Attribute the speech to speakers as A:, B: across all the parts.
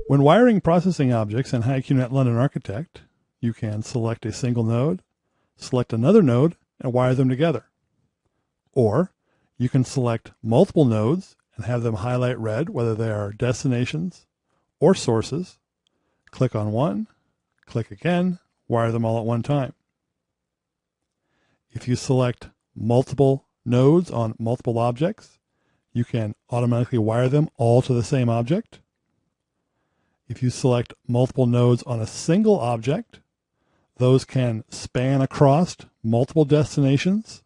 A: When wiring processing objects in HiQNet London Architect, you can select a single node, select another node, and wire them together. Or you can select multiple nodes and have them highlight red, whether they are destinations or sources. Click on one, click again, wire them all at one time. If you select multiple nodes on multiple objects, you can automatically wire them all to the same object. If you select multiple nodes on a single object, those can span across multiple destinations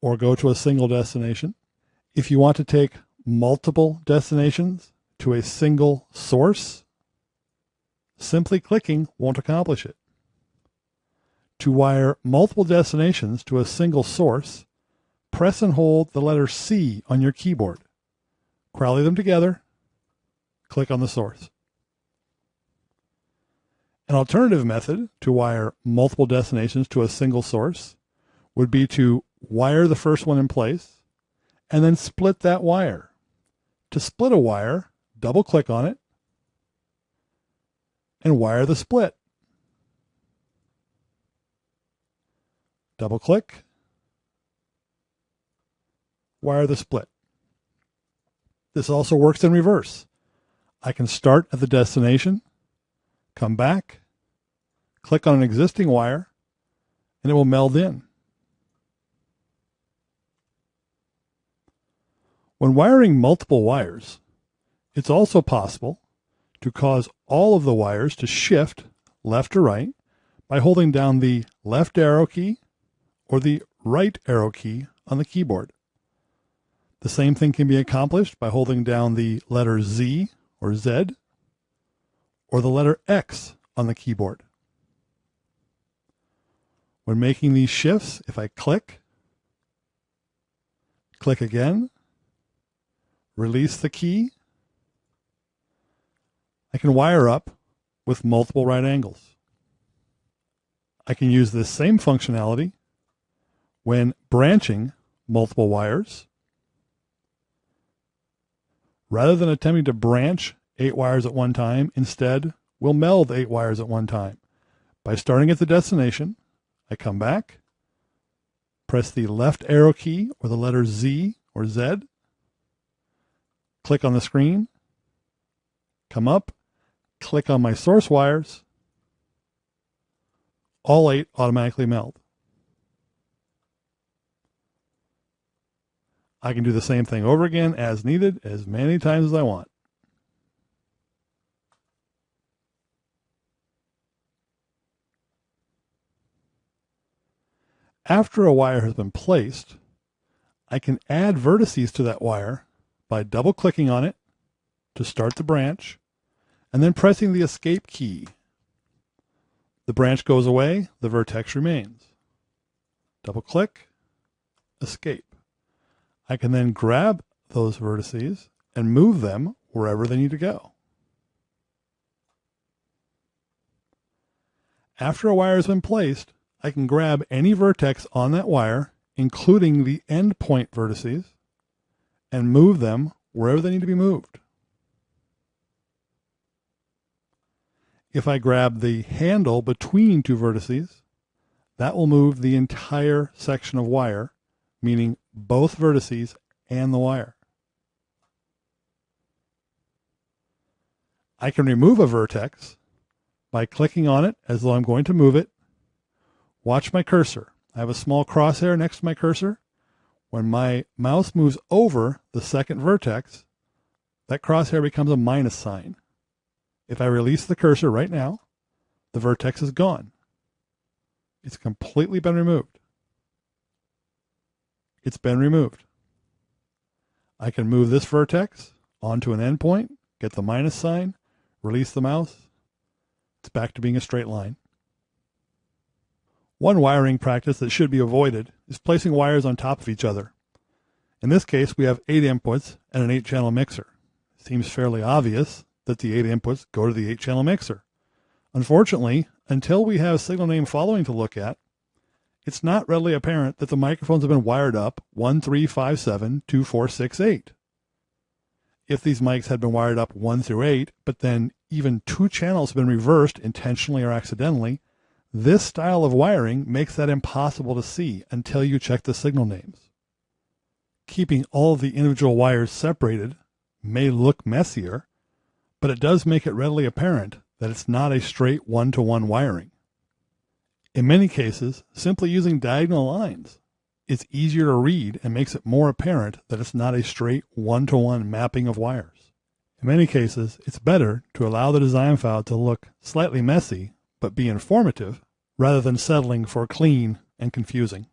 A: or go to a single destination. If you want to take multiple destinations to a single source, simply clicking won't accomplish it. To wire multiple destinations to a single source, press and hold the letter C on your keyboard. Crowley them together, click on the source. An alternative method to wire multiple destinations to a single source would be to wire the first one in place and then split that wire. To split a wire, double-click on it and wire the split. Double-click, wire the split. This also works in reverse. I can start at the destination, come back, click on an existing wire, and it will meld in. When wiring multiple wires, it's also possible to cause all of the wires to shift left to right by holding down the left arrow key or the right arrow key on the keyboard. The same thing can be accomplished by holding down the letter Z or Z or the letter X on the keyboard. When making these shifts, if I click again, release the key, I can wire up with multiple right angles. I can use this same functionality when branching multiple wires. Rather than attempting to branch 8 wires at one time, instead, we'll meld 8 wires at one time. By starting at the destination, I come back, press the left arrow key or the letter Z or Z, click on the screen, come up, click on my source wires, all 8 automatically meld. I can do the same thing over again as needed, as many times as I want. After a wire has been placed, I can add vertices to that wire by double-clicking on it to start the branch, and then pressing the escape key. The branch goes away, the vertex remains. Double-click, escape. I can then grab those vertices and move them wherever they need to go. After a wire has been placed, I can grab any vertex on that wire, including the endpoint vertices, and move them wherever they need to be moved. If I grab the handle between two vertices, that will move the entire section of wire, meaning both vertices and the wire. I can remove a vertex by clicking on it as though I'm going to move it. Watch my cursor. I have a small crosshair next to my cursor. When my mouse moves over the second vertex, that crosshair becomes a minus sign. If I release the cursor right now, the vertex is gone. It's completely been removed. It's been removed. I can move this vertex onto an endpoint, get the minus sign, release the mouse. It's back to being a straight line. One wiring practice that should be avoided is placing wires on top of each other. In this case, we have 8 inputs and an 8-channel mixer. It seems fairly obvious that the 8 inputs go to the 8-channel mixer. Unfortunately, until we have signal name following to look at, it's not readily apparent that the microphones have been wired up 1357 2468. If these mics had been wired up 1 through 8, but then even 2 channels have been reversed intentionally or accidentally, this style of wiring makes that impossible to see until you check the signal names. Keeping all of the individual wires separated may look messier, but it does make it readily apparent that it's not a straight one-to-one wiring. In many cases, simply using diagonal lines is easier to read and makes it more apparent that it's not a straight one-to-one mapping of wires. In many cases, it's better to allow the design file to look slightly messy but be informative rather than settling for clean and confusing.